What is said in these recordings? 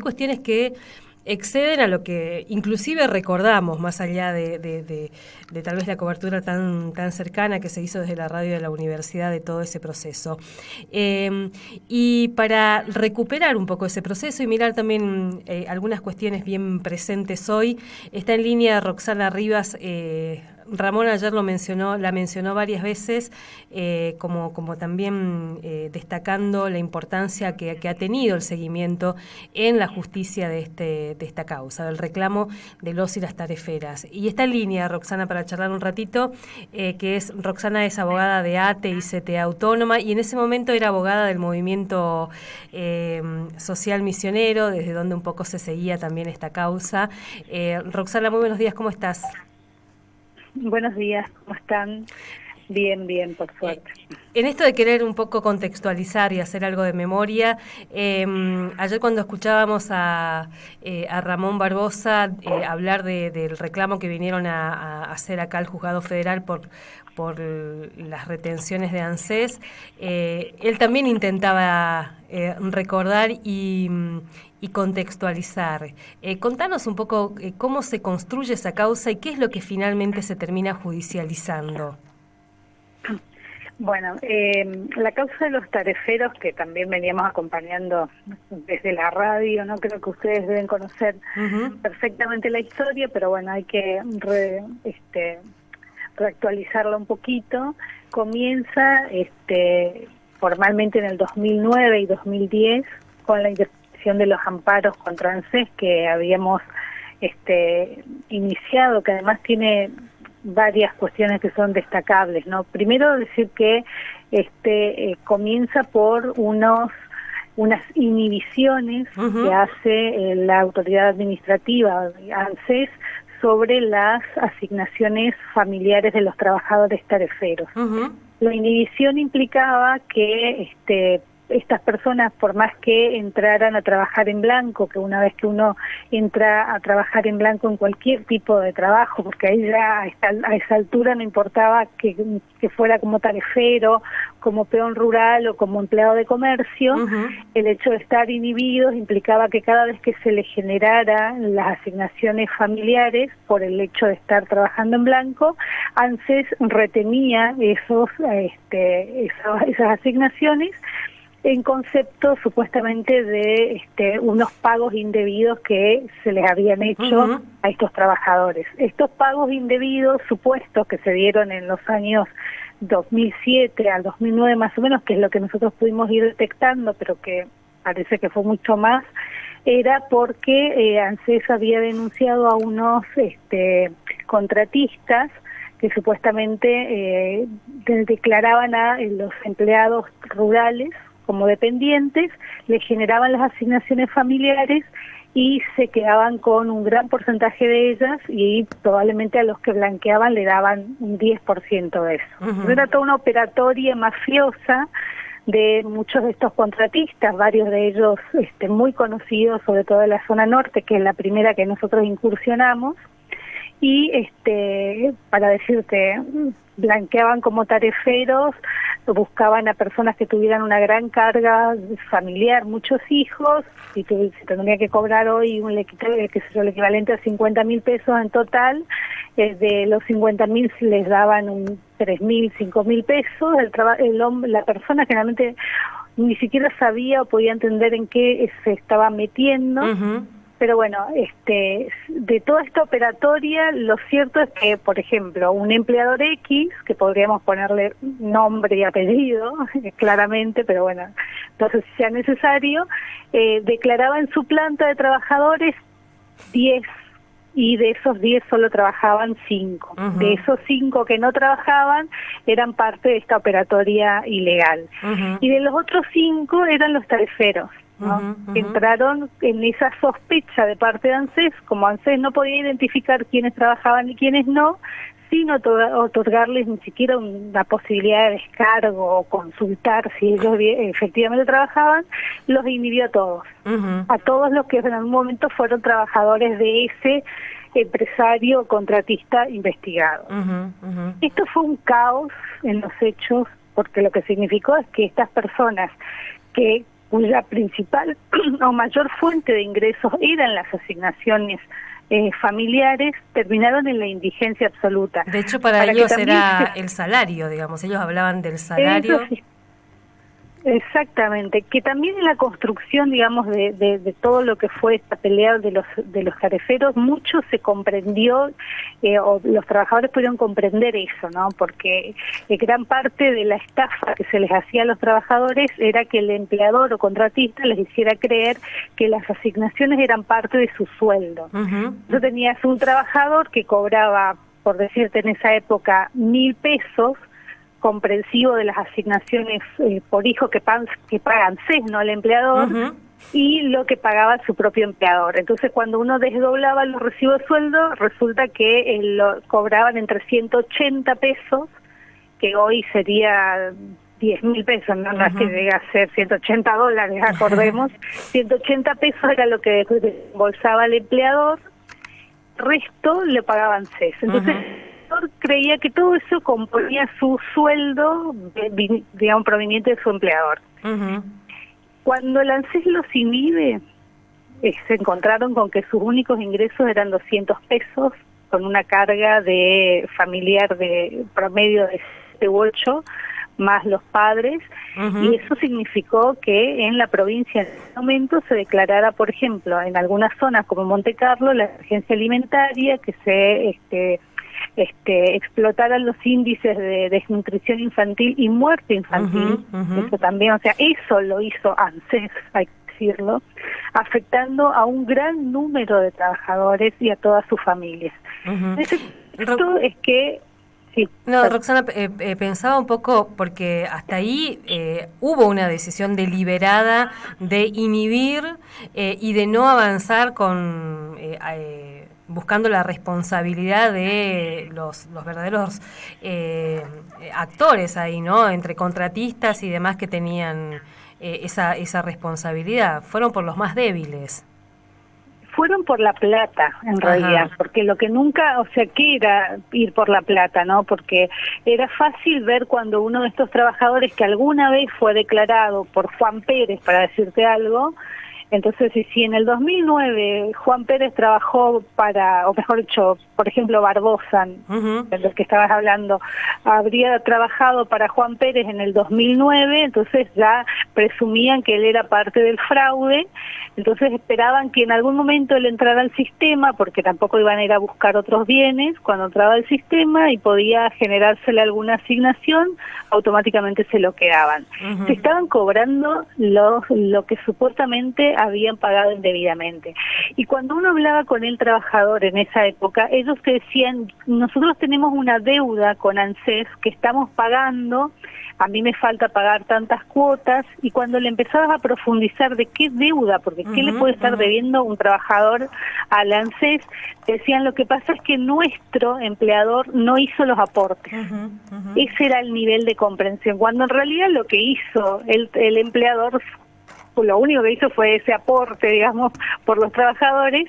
cuestiones que exceden a lo que inclusive recordamos, más allá de tal vez la cobertura tan cercana que se hizo desde la radio de la universidad de todo ese proceso. Y para recuperar un poco ese proceso y mirar también algunas cuestiones bien presentes hoy, está en línea Roxana Rivas. Ramón ayer la mencionó varias veces, como también destacando la importancia que ha tenido el seguimiento en la justicia de esta causa, del reclamo de los y las tareferas. Y está en línea Roxana para charlar un ratito, Roxana es abogada de ATE y CTA Autónoma, y en ese momento era abogada del movimiento social misionero, desde donde un poco se seguía también esta causa. Roxana, muy buenos días, ¿cómo estás? Buenos días, ¿cómo están? Bien, por suerte. En esto de querer un poco contextualizar y hacer algo de memoria, ayer cuando escuchábamos a Ramón Barbosa hablar del reclamo que vinieron a hacer acá al Juzgado Federal por las retenciones de ANSES, él también intentaba recordar y contextualizar. Contanos un poco cómo se construye esa causa y qué es lo que finalmente se termina judicializando. Bueno, la causa de los tareferos, que también veníamos acompañando desde la radio, no creo que ustedes deben conocer perfectamente la historia, pero bueno, hay que reactualizarla un poquito. Comienza formalmente en el 2009 y 2010 con la interpretación de los amparos contra ANSES que habíamos iniciado, que además tiene varias cuestiones que son destacables, ¿no? Primero decir que comienza por unas inhibiciones que hace la autoridad administrativa ANSES sobre las asignaciones familiares de los trabajadores tareferos. La inhibición implicaba que estas personas, por más que entraran a trabajar en blanco, que una vez que uno entra a trabajar en blanco en cualquier tipo de trabajo, porque ahí ya a esa altura no importaba que fuera como tarefero, como peón rural o como empleado de comercio, el hecho de estar inhibidos implicaba que cada vez que se le generaran las asignaciones familiares por el hecho de estar trabajando en blanco, ANSES retenía esas asignaciones en concepto supuestamente de unos pagos indebidos que se les habían hecho a estos trabajadores. Estos pagos indebidos supuestos que se dieron en los años 2007 al 2009 más o menos, que es lo que nosotros pudimos ir detectando, pero que parece que fue mucho más, era porque ANSES había denunciado a unos contratistas que supuestamente declaraban a los empleados rurales como dependientes, les generaban las asignaciones familiares y se quedaban con un gran porcentaje de ellas y probablemente a los que blanqueaban le daban un 10% de eso. Era toda una operatoria mafiosa de muchos de estos contratistas, varios de ellos muy conocidos, sobre todo en la zona norte, que es la primera que nosotros incursionamos, y para decirte, blanqueaban como tareferos, buscaban a personas que tuvieran una gran carga familiar, muchos hijos, y se tendría que cobrar hoy el equivalente a 50.000 pesos en total. De los 50.000 les daban 3.000, 5.000 pesos. La persona generalmente ni siquiera sabía o podía entender en qué se estaba metiendo. Pero bueno, de toda esta operatoria, lo cierto es que, por ejemplo, un empleador X, que podríamos ponerle nombre y apellido, claramente, pero bueno, entonces si sea necesario, declaraba en su planta de trabajadores 10, y de esos 10 solo trabajaban 5. De esos 5 que no trabajaban, eran parte de esta operatoria ilegal. Y de los otros 5 eran los tareferos, ¿no? Entraron en esa sospecha de parte de ANSES, como ANSES no podía identificar quiénes trabajaban y quiénes no, sin otorgarles ni siquiera una posibilidad de descargo o consultar si ellos efectivamente trabajaban, los inhibió a todos. A todos los que en algún momento fueron trabajadores de ese empresario contratista investigado. Esto fue un caos en los hechos, porque lo que significó es que estas personas cuya principal o mayor fuente de ingresos eran las asignaciones familiares, terminaron en la indigencia absoluta. De hecho, para ellos era el salario, digamos, ellos hablaban del salario. Eso sí. Exactamente, que también en la construcción, digamos, de todo lo que fue esta pelea de los tareferos, mucho se comprendió, o los trabajadores pudieron comprender eso, ¿no? Porque gran parte de la estafa que se les hacía a los trabajadores era que el empleador o contratista les hiciera creer que las asignaciones eran parte de su sueldo. Tú tenías un trabajador que cobraba, por decirte en esa época, 1.000 pesos, comprensivo de las asignaciones por hijo que pagan CES, ¿no?, el empleador, y lo que pagaba su propio empleador. Entonces, cuando uno desdoblaba los recibos de sueldo, resulta que lo cobraban entre 180 pesos, que hoy sería 10.000 pesos, no es que llega a ser $180, acordemos. 180 pesos era lo que embolsaba el empleador, el resto le pagaban CES. Entonces, creía que todo eso componía su sueldo, digamos, proveniente de su empleador. Cuando el ANSES los inhibe, se encontraron con que sus únicos ingresos eran 200 pesos, con una carga de familiar de promedio de 7 u 8, más los padres, y eso significó que en la provincia en ese momento se declarara, por ejemplo, en algunas zonas como Monte Carlo, la emergencia alimentaria, que se explotaran los índices de desnutrición infantil y muerte infantil. Eso también, o sea, eso lo hizo ANSES, hay que decirlo, afectando a un gran número de trabajadores y a todas sus familias. Esto es que... Sí. No, Roxana, pensaba un poco, porque hasta ahí hubo una decisión deliberada de inhibir y de no avanzar con... buscando la responsabilidad de los verdaderos actores ahí, ¿no?, entre contratistas y demás que tenían esa responsabilidad. Fueron por los más débiles. Fueron por la plata, en realidad, porque lo que nunca, o sea, ¿qué era ir por la plata, no? Porque era fácil ver cuando uno de estos trabajadores que alguna vez fue declarado por Juan Pérez, para decirte algo. Entonces, si en el 2009 Juan Pérez trabajó para, o mejor dicho, por ejemplo, Barbosa, de los que estabas hablando, habría trabajado para Juan Pérez en el 2009, entonces ya presumían que él era parte del fraude, entonces esperaban que en algún momento él entrara al sistema, porque tampoco iban a ir a buscar otros bienes. Cuando entraba al sistema y podía generársele alguna asignación, automáticamente se lo quedaban. Se estaban cobrando lo que supuestamente habían pagado indebidamente. Y cuando uno hablaba con el trabajador en esa época, ellos te decían, nosotros tenemos una deuda con ANSES que estamos pagando, a mí me falta pagar tantas cuotas, y cuando le empezabas a profundizar de qué deuda, porque qué le puede estar debiendo un trabajador al ANSES, decían, lo que pasa es que nuestro empleador no hizo los aportes. Ese era el nivel de comprensión, cuando en realidad lo que hizo el empleador, lo único que hizo fue ese aporte, digamos, por los trabajadores,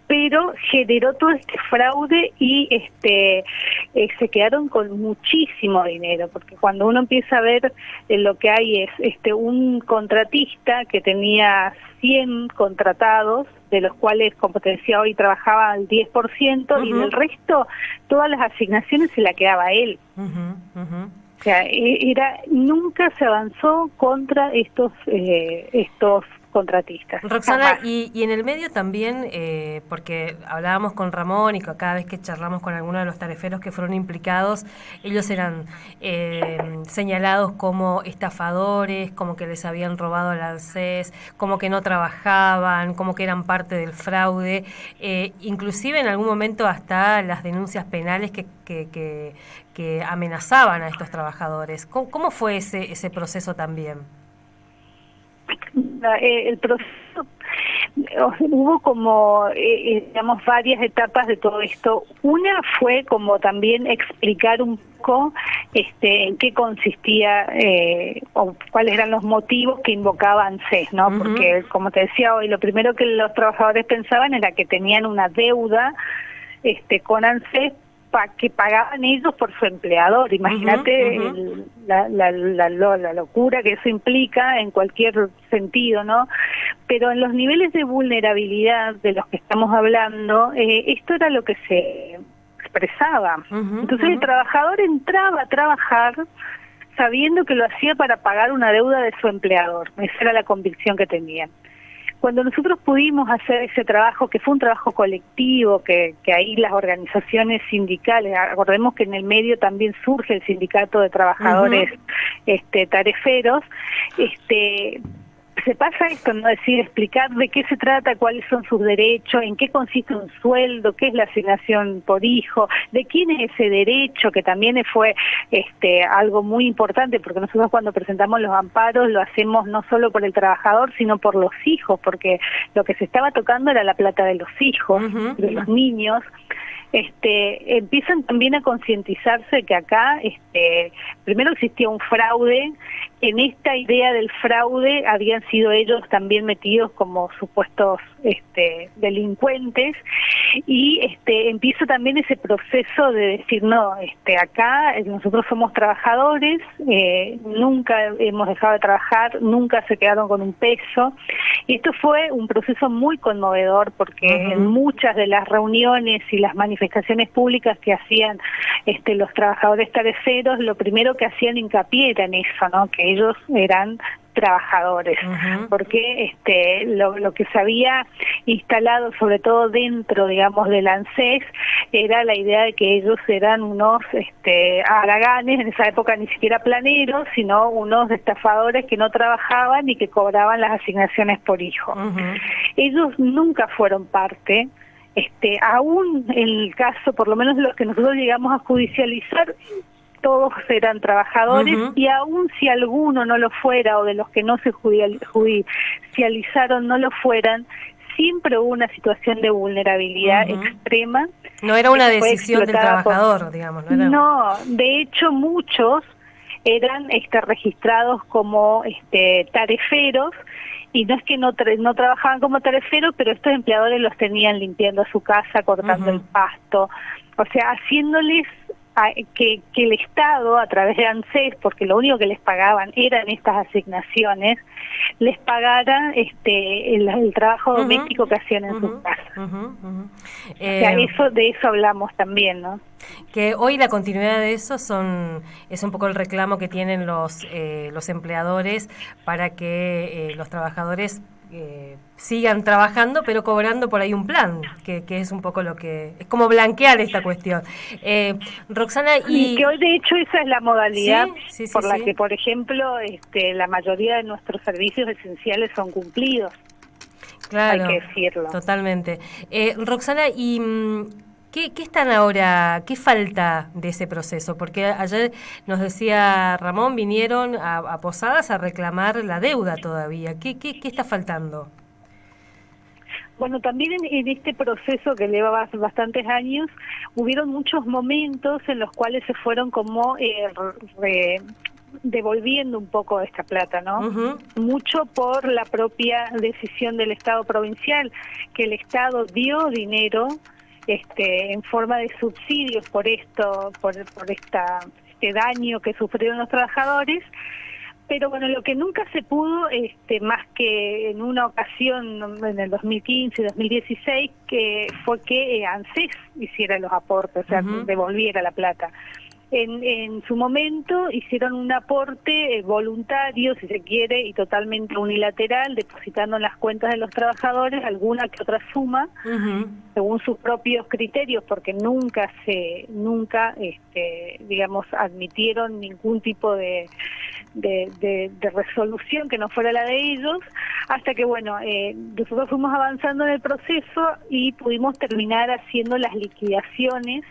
pero generó todo este fraude y se quedaron con muchísimo dinero, porque cuando uno empieza a ver lo que hay es un contratista que tenía 100 contratados, de los cuales, como te decía hoy, trabajaba al 10%, y del resto todas las asignaciones se la quedaba a él. O sea, nunca se avanzó contra estos contratistas. Roxana, y en el medio también, porque hablábamos con Ramón y cada vez que charlamos con alguno de los tareferos que fueron implicados, ellos eran señalados como estafadores, como que les habían robado al ANSES, como que no trabajaban, como que eran parte del fraude, inclusive en algún momento hasta las denuncias penales que amenazaban a estos trabajadores. ¿Cómo fue ese proceso también? El proceso, hubo como, digamos, varias etapas de todo esto. Una fue como también explicar un poco en qué consistía o cuáles eran los motivos que invocaban ANSES, ¿no? Porque, como te decía hoy, lo primero que los trabajadores pensaban era que tenían una deuda con ANSES que pagaban ellos por su empleador. Imagínate la locura que eso implica en cualquier sentido, ¿no? Pero en los niveles de vulnerabilidad de los que estamos hablando, esto era lo que se expresaba. Entonces el trabajador entraba a trabajar sabiendo que lo hacía para pagar una deuda de su empleador. Esa era la convicción que tenían. Cuando nosotros pudimos hacer ese trabajo, que fue un trabajo colectivo, que ahí las organizaciones sindicales, acordemos que en el medio también surge el sindicato de trabajadores tareferos, se pasa esto, ¿no? Decir, explicar de qué se trata, cuáles son sus derechos, en qué consiste un sueldo, qué es la asignación por hijo, de quién es ese derecho, que también fue algo muy importante, porque nosotros cuando presentamos los amparos lo hacemos no solo por el trabajador, sino por los hijos, porque lo que se estaba tocando era la plata de los hijos, de los niños. Empiezan también a concientizarse que acá primero existía un fraude. En esta idea del fraude habían sido ellos también metidos como supuestos delincuentes, y empieza también ese proceso de decir, no, acá nosotros somos trabajadores, nunca hemos dejado de trabajar, nunca se quedaron con un peso. Y esto fue un proceso muy conmovedor, porque en muchas de las reuniones y las manifestaciones públicas que hacían los trabajadores tareferos, lo primero que hacían hincapié era en eso, ¿no? Que ellos eran trabajadores, porque lo que se había instalado, sobre todo dentro, digamos, del ANSES, era la idea de que ellos eran unos haraganes, en esa época ni siquiera planeros, sino unos estafadores que no trabajaban y que cobraban las asignaciones por hijo. Ellos nunca fueron parte. Aún el caso, por lo menos los que nosotros llegamos a judicializar, todos eran trabajadores, y aún si alguno no lo fuera, o de los que no se judicializaron no lo fueran, siempre hubo una situación de vulnerabilidad extrema. No era una decisión del trabajador, digamos. No, de hecho muchos eran registrados como tareferos, y no es que no trabajaban como tareferos, pero estos empleadores los tenían limpiando su casa, cortando el pasto, o sea, haciéndoles que el Estado, a través de ANSES, porque lo único que les pagaban eran estas asignaciones, les pagara el trabajo doméstico que hacían en sus casas. O sea, de eso hablamos también, ¿no? Que hoy la continuidad de eso es un poco el reclamo que tienen los empleadores para que los trabajadores sigan trabajando, pero cobrando por ahí un plan, que es un poco lo que es como blanquear esta cuestión. Roxana, y que hoy de hecho esa es la modalidad por la que, por ejemplo, la mayoría de nuestros servicios esenciales son cumplidos. Claro, hay que decirlo. Totalmente. Roxana, y ¿qué están ahora? ¿Qué falta de ese proceso? Porque ayer nos decía Ramón, vinieron a Posadas a reclamar la deuda todavía. ¿Qué está faltando? Bueno, también en este proceso que lleva bastantes años, hubieron muchos momentos en los cuales se fueron como devolviendo un poco de esta plata, ¿no? Mucho por la propia decisión del Estado provincial, que el Estado dio dinero en forma de subsidios por esto, por este daño que sufrieron los trabajadores. Pero bueno, lo que nunca se pudo, más que en una ocasión en el 2015 y 2016, que fue que ANSES hiciera los aportes, o sea, devolviera la plata. En su momento hicieron un aporte voluntario, si se quiere, y totalmente unilateral, depositando en las cuentas de los trabajadores alguna que otra suma, según sus propios criterios, porque nunca digamos, admitieron ningún tipo de resolución que no fuera la de ellos, hasta que, bueno, nosotros fuimos avanzando en el proceso y pudimos terminar haciendo las liquidaciones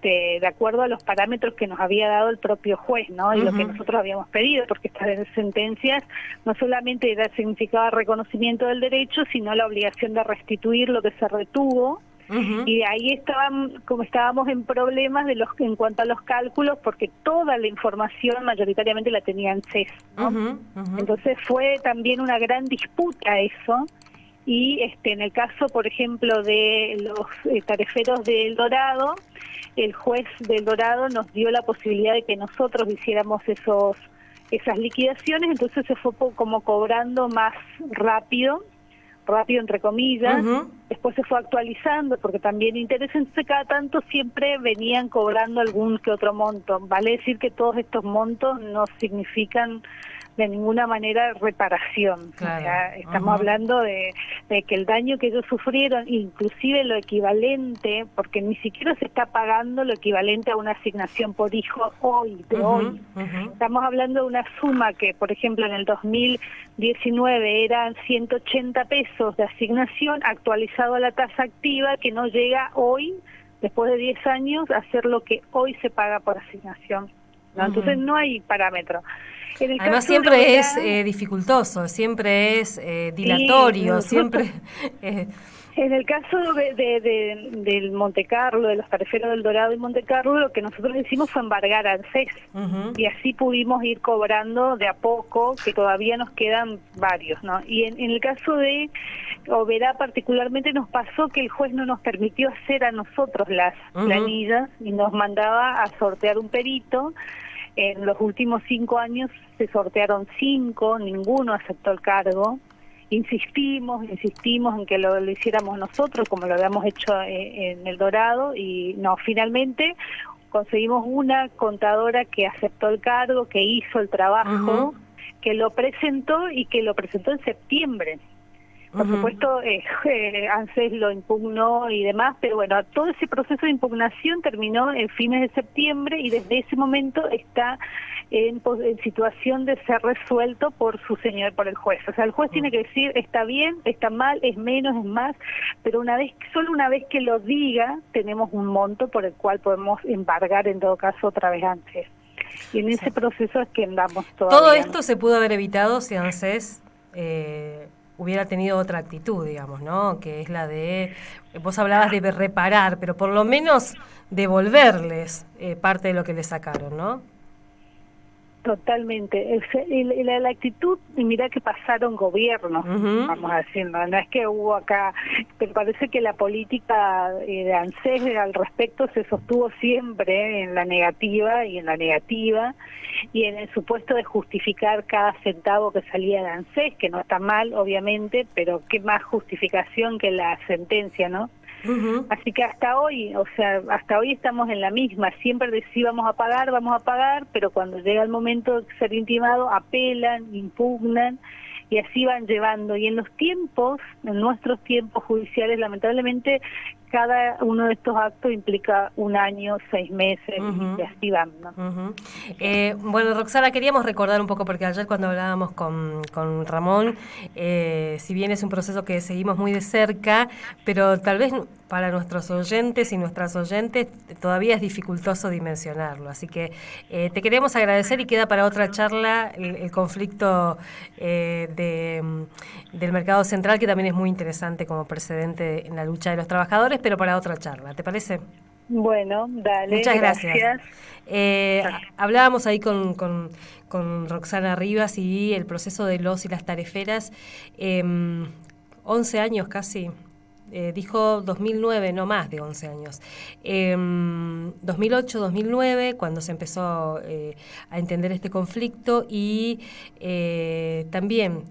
de acuerdo a los parámetros que nos había dado el propio juez, ¿no? Y lo que nosotros habíamos pedido, porque estas sentencias no solamente significaba reconocimiento del derecho, sino la obligación de restituir lo que se retuvo. Y de ahí estábamos en problemas en cuanto a los cálculos, porque toda la información mayoritariamente la tenía ANSES, ¿no? Entonces fue también una gran disputa eso. Y en el caso, por ejemplo, de los tareferos de El Dorado, el juez del Dorado nos dio la posibilidad de que nosotros hiciéramos esas liquidaciones, entonces se fue como cobrando más rápido entre comillas. Después se fue actualizando porque también entonces cada tanto siempre venían cobrando algún que otro monto. Vale decir que todos estos montos no significan de ninguna manera reparación. Claro. O sea, estamos hablando de que el daño que ellos sufrieron, inclusive lo equivalente, porque ni siquiera se está pagando lo equivalente a una asignación por hijo hoy. Estamos hablando de una suma que, por ejemplo, en el 2019 eran 180 pesos de asignación, actualizado a la tasa activa, que no llega hoy, después de 10 años, a ser lo que hoy se paga por asignación, ¿no? Entonces no hay parámetro. Además siempre es dificultoso, siempre es dilatorio, sí, siempre... En el caso del Monte Carlo, de los tariferos del Dorado y Monte Carlo, lo que nosotros hicimos fue embargar ANSES, y así pudimos ir cobrando de a poco, que todavía nos quedan varios, ¿no? Y en el caso de Oberá particularmente nos pasó que el juez no nos permitió hacer a nosotros las planillas y nos mandaba a sortear un perito. En los últimos 5 años se sortearon 5, ninguno aceptó el cargo. Insistimos en que lo hiciéramos nosotros, como lo habíamos hecho en El Dorado, y no, finalmente conseguimos una contadora que aceptó el cargo, que hizo el trabajo, que lo presentó y que lo presentó en septiembre. Por supuesto, ANSES lo impugnó y demás, pero bueno, todo ese proceso de impugnación terminó en fines de septiembre y desde ese momento está en situación de ser resuelto por por el juez. O sea, el juez tiene que decir, está bien, está mal, es menos, es más, pero solo una vez que lo diga, tenemos un monto por el cual podemos embargar en todo caso otra vez ANSES. Y en ese proceso es que andamos todavía. Todo esto se pudo haber evitado si ANSES hubiera tenido otra actitud, digamos, ¿no? Que es la de, vos hablabas de reparar, pero por lo menos devolverles parte de lo que les sacaron, ¿no? Totalmente. La actitud, y mira que pasaron gobiernos, vamos a decir, no es que hubo acá, pero parece que la política de ANSES al respecto se sostuvo siempre en la negativa, y en el supuesto de justificar cada centavo que salía de ANSES, que no está mal, obviamente, pero qué más justificación que la sentencia, ¿no? Así que hasta hoy estamos en la misma, siempre decíamos vamos a pagar, pero cuando llega el momento de ser intimado, apelan, impugnan, y así van llevando. Y en nuestros tiempos judiciales, lamentablemente, cada uno de estos actos implica 1 año, 6 meses, y así van, ¿no? Bueno, Roxana, queríamos recordar un poco, porque ayer cuando hablábamos con Ramón, si bien es un proceso que seguimos muy de cerca, pero tal vez para nuestros oyentes y nuestras oyentes todavía es dificultoso dimensionarlo. Así que te queremos agradecer, y queda para otra charla el conflicto del mercado central, que también es muy interesante como precedente en la lucha de los trabajadores, pero para otra charla, ¿te parece? Bueno, dale. Muchas gracias. Hablábamos ahí con Roxana Rivas y el proceso de los y las tariferas, 11 años casi. Dijo 2009, no más de 11 años. 2008, 2009, cuando se empezó a entender este conflicto, y también